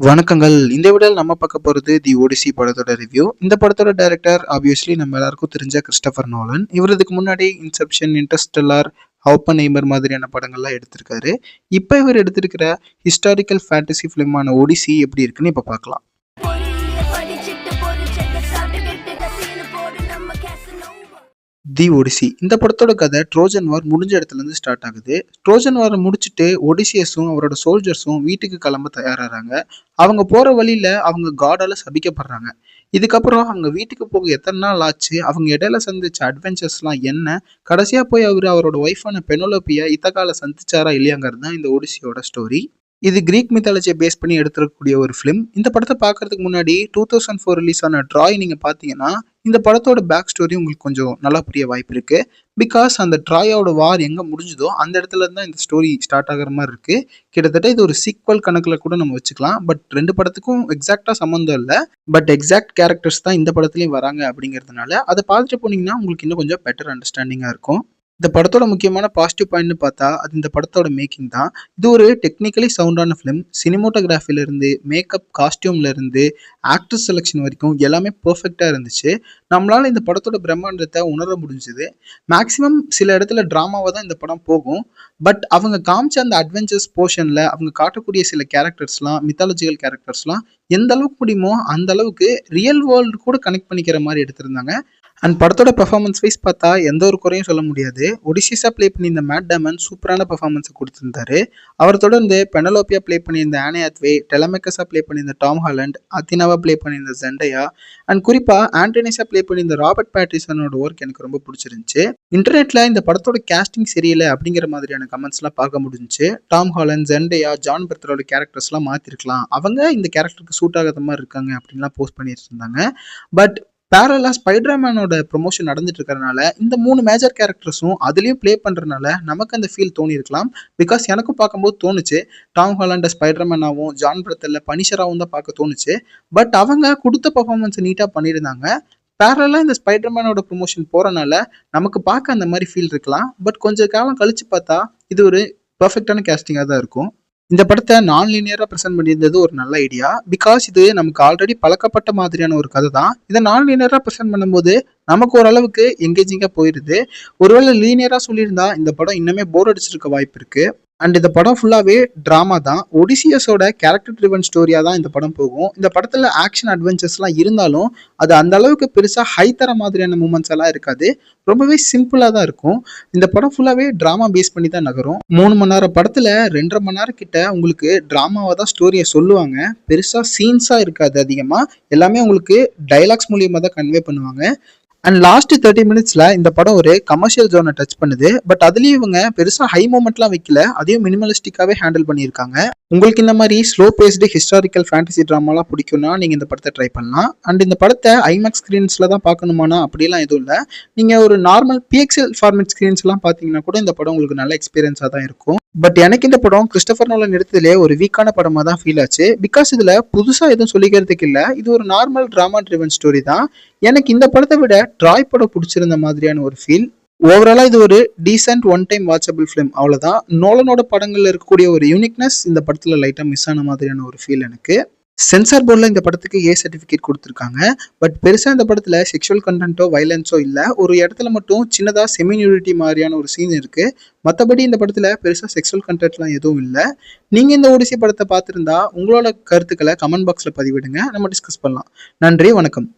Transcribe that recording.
வணக்கங்கள். இந்த வீடியோல நம்ம பார்க்க போறது தி ஓடிசி படத்தோட ரிவ்யூ. இந்த படத்தோட டைரக்டர் ஆப்வியஸ்லி நம்ம எல்லாருக்கும் தெரிஞ்ச கிறிஸ்டோபர் நோலன். இவர் இதுக்கு முன்னாடி இன்செப்ஷன், இன்டர்ஸ்டெல்லார், ஆப்பன்ஹைமர் மாதிரியான படங்கள்லாம் எடுத்திருக்காரு. இப்ப இவர் எடுத்திருக்கிற ஹிஸ்டாரிக்கல் ஃபேண்டசி ஃபிலிமான ஓடிசி எப்படி இருக்குன்னு இப்ப பார்க்கலாம். தி ஒடிசி இந்த படத்தோட கதை ட்ரோஜன் வார் முடிஞ்ச இடத்துல இருந்து ஸ்டார்ட் ஆகுது. ட்ரோஜன் வாரை முடிச்சுட்டு ஒடிசியஸும் அவரோட சோல்ஜர்ஸும் வீட்டுக்கு கிளம்ப தயாராகிறாங்க. அவங்க போற வழியில அவங்க காடால சபிக்கப்படுறாங்க. இதுக்கப்புறம் அவங்க வீட்டுக்கு போக எத்தனை நாள் ஆச்சு, அவங்க இடையில சந்திச்ச அட்வென்ச்சர்ஸ்லாம் என்ன, கடைசியா போய் அவரோட ஒய்ஃபான பெனோலோப்பிய இத்தகால சந்திச்சாரா இல்லையாங்கிறது தான் இந்த ஒடிசியோட ஸ்டோரி. இது கிரீக் மித்தாலஜியை பேஸ் பண்ணி எடுத்துருக்கக்கூடிய ஒரு ஃபிலிம். இந்த படத்தை பார்க்கறதுக்கு முன்னாடி 2004 ரிலீஸ் ஆன ட்ராய் நீங்கள் பார்த்தீங்கன்னா இந்த படத்தோட பேக் ஸ்டோரி உங்களுக்கு கொஞ்சம் நல்லா புரிய வாய்ப்பு இருக்கு. பிகாஸ் அந்த ட்ராயோட வார் எங்கே முடிஞ்சுதோ அந்த இடத்துல இருந்து தான் இந்த ஸ்டோரி ஸ்டார்ட் ஆகிற மாதிரி இருக்கு. கிட்டத்தட்ட இது ஒரு சீக்வல் கணக்கில் கூட நம்ம வச்சுக்கலாம். பட் ரெண்டு படத்துக்கும் எக்ஸாக்டா சம்மந்தம் இல்லை. பட் எக்ஸாக்ட் கேரக்டர்ஸ் தான் இந்த படத்துலையும் வராங்க அப்படிங்கிறதுனால அதை பார்த்துட்டு போனீங்கன்னா உங்களுக்கு இன்னும் கொஞ்சம் பெட்டர் அண்டர்ஸ்டாண்டிங்காக இருக்கும். இந்த படத்தோட முக்கியமான பாசிட்டிவ் பாயிண்ட்னு பார்த்தா அது இந்த படத்தோட மேக்கிங் தான். இது ஒரு டெக்னிக்கலி சவுண்டான ஃபிலிம். சினிமோட்டோகிராஃபிலேருந்து மேக்கப், காஸ்டியூம்லேருந்து ஆக்டர் செலெக்ஷன் வரைக்கும் எல்லாமே பர்ஃபெக்டாக இருந்துச்சு. நம்மளால் இந்த படத்தோட பிரம்மாண்டத்தை உணர முடிஞ்சுது. மேக்ஸிமம் சில இடத்துல ட்ராமாவாக தான் இந்த படம் போகும். பட் அவங்க காமிச்ச அந்த அட்வென்ச்சர்ஸ் போர்ஷனில் அவங்க காட்டக்கூடிய சில கேரக்டர்ஸ்லாம், மித்தாலஜிக்கல் கேரக்டர்ஸ்லாம் எந்த அளவுக்கு முடியுமோ அந்த அளவுக்கு ரியல் வேர்ல்டு கூட கனெக்ட் பண்ணிக்கிற மாதிரி எடுத்திருந்தாங்க. அண்ட் படத்தோட பெர்ஃபார்மன்ஸ் வைஸ் பார்த்தா எந்த ஒரு குறையும் சொல்ல முடியாது. ஒடிசிஸா ப்ளே பண்ணியிருந்த மேட் டேமன் சூப்பரான பெர்ஃபார்மன்ஸை கொடுத்துருந்தாரு. அவர் தொடர்ந்து பெனலோப்பியா ப்ளே பண்ணியிருந்த ஆனி ஹாத்வே, டெலமெக்கஸா ப்ளே பண்ணியிருந்த டாம் ஹாலண்ட், அத்தினாவா ப்ளே பண்ணியிருந்த ஜெண்டையா, அண்ட் குறிப்பாக ஆண்டனிஸா ப்ளே பண்ணியிருந்த ராபர்ட் பேட்ரிசனோட ஒர்க் எனக்கு ரொம்ப பிடிச்சிருந்துச்சு. இன்டர்நெட்டில் இந்த படத்தோட கேஸ்டிங் சரியில்லை அப்படிங்கிற மாதிரியான கமெண்ட்ஸ்லாம் பார்க்க முடிஞ்சிச்சு. டாம் ஹாலண்ட், ஜெண்டையா, ஜான் பெர்த்தரோட கேரக்டர்ஸ்லாம் மாற்றிருக்கலாம், அவங்க இந்த கேரக்டருக்கு சூட் ஆகாத மாதிரி இருக்காங்க அப்படின்லாம் போஸ்ட் பண்ணிட்டு இருந்தாங்க. பட் பேரலா ஸ்பைடர்மேனோட ப்ரொமோஷன் நடந்துட்டு இருக்கிறதுனால இந்த 3 மேஜர் கேரக்டர்ஸும் அதுலேயும் ப்ளே பண்ணுறதுனால நமக்கு அந்த ஃபீல் தோணி இருக்கலாம். பிகாஸ் எனக்கும் பார்க்கும்போது தோணுச்சு, டாம் ஹாலண்டை ஸ்பைடர்மேனாகவும் ஜான் பிரத்தல்ல பனிஷராகவும் தான் பார்க்க தோணுச்சு. பட் அவங்க கொடுத்த பர்ஃபார்மன்ஸை நீட்டாக பண்ணியிருந்தாங்க. பேரலாக இந்த ஸ்பைடர்மேனோட ப்ரொமோஷன் போகிறனால நமக்கு பார்க்க அந்த மாதிரி ஃபீல் இருக்கலாம். பட் கொஞ்சம் காலம் கழிச்சு பார்த்தா இது ஒரு பர்ஃபெக்டான கேஸ்டிங்காக தான் இருக்கும். இந்த படத்தை நான் லீனியராக ப்ரெசென்ட் பண்ணியிருந்தது ஒரு நல்ல ஐடியா. பிகாஸ் இது நமக்கு ஆல்ரெடி பழக்கப்பட்ட மாதிரியான ஒரு கதை தான். இதை நான் லீனியராக ப்ரெசென்ட் பண்ணும்போது நமக்கு ஓரளவுக்கு எங்கேஜிங்காக போயிடுது. ஒருவேளை லீனியராக சொல்லியிருந்தா இந்த படம் இன்னுமே போர் அடிச்சிருக்க வாய்ப்பு இருக்கு. அண்ட் இந்த படம் ஃபுல்லாகவே ட்ராமா தான். ஒடிசியஸோட கேரக்டர் ட்ரிவன் ஸ்டோரியாக தான் இந்த படம் போகும். இந்த படத்தில் ஆக்ஷன் அட்வென்ச்சர்ஸ்லாம் இருந்தாலும் அது அந்த அளவுக்கு பெருசாக ஹை தர மாதிரியான மூமெண்ட்ஸ் எல்லாம் இருக்காது. ரொம்பவே சிம்பிளாக தான் இருக்கும். இந்த படம் ஃபுல்லாகவே ட்ராமா பேஸ் பண்ணி தான் நகரும். 3 மணி நேரம் படத்தில் 2.5 மணி நேரம் கிட்ட உங்களுக்கு ட்ராமாவாக தான் ஸ்டோரியை சொல்லுவாங்க. பெருசாக சீன்ஸாக இருக்காது. அதிகமாக எல்லாமே உங்களுக்கு டைலாக்ஸ் மூலியமாக தான் கன்வே பண்ணுவாங்க. அண்ட் லாஸ்ட் 30 மினிட்ஸ்ல இந்த படம் ஒரு கமர்ஷியல் ஜோனை டச் பண்ணுது. பட் அதுலயும் இவங்க பெருசா ஹை மூமெண்ட்லாம் வைக்கல, அதையும் மினிமலிஸ்டிக்காவே ஹேண்டில் பண்ணியிருக்காங்க. உங்களுக்கு இந்த மாதிரி ஸ்லோ பேஸ்டு ஹிஸ்டாரிக்கல் ஃபேண்டசி ட்ராமாலாம் பிடிக்கும்னா நீங்க இந்த படத்தை ட்ரை பண்ணலாம். அண்ட் இந்த படத்தை ஐமேக்ஸ் ஸ்கிரீன்ஸ்ல தான் பார்க்கணுமானா அப்படிலாம் எதுவும் இல்லை. நீங்க ஒரு நார்மல் பிஎக்ஸ்எல் ஃபார்மேட் ஸ்கிரீன்ஸ் எல்லாம் பார்த்தீங்கன்னா கூட இந்த படம் உங்களுக்கு நல்ல எக்ஸ்பீரியன்ஸாக தான் இருக்கும். பட் எனக்கு இந்த படம் கிறிஸ்டோபர் நோலன் எடுத்ததுலேயே ஒரு வீக்கான படமாக தான் ஃபீல் ஆச்சு. பிகாஸ் இதில் புதுசாக எதுவும் சொல்லிக்கிறதுக்கு இல்லை. இது ஒரு நார்மல் ட்ராமா ட்ரிவன் ஸ்டோரி தான். எனக்கு இந்த படத்தை விட ட்ராய் படம் பிடிச்சிருந்த மாதிரியான ஒரு ஃபீல். ஓவராலாக இது ஒரு decent one time watchable film, அவ்வளோதான். நோலனோட படங்களில் இருக்கக்கூடிய ஒரு யூனிக்னஸ் இந்த படத்தில் லைட்டாக மிஸ் ஆன மாதிரியான ஒரு ஃபீல் எனக்கு. சென்சார் போர்டில் இந்த படத்துக்கு ஏ சர்டிஃபிகேட் கொடுத்துருக்காங்க. பட் பெருசாக இந்த படத்தில் செக்ஷுவல் கண்டென்ட்டோ வைலன்ஸோ இல்லை. ஒரு இடத்துல மட்டும் சின்னதாக செமி நியூடிட்டி மாதிரியான ஒரு சீன் இருக்குது. மற்றபடி இந்த படத்தில் பெருசாக செக்ஷுவல் கண்டென்ட்லாம் எதுவும் இல்லை. நீங்கள் இந்த ஓடிசி படத்தை பார்த்துருந்தா உங்களோட கருத்துக்களை கமெண்ட் பாக்ஸில் பதிவிடுங்க, நம்ம டிஸ்கஸ் பண்ணலாம். நன்றி, வணக்கம்.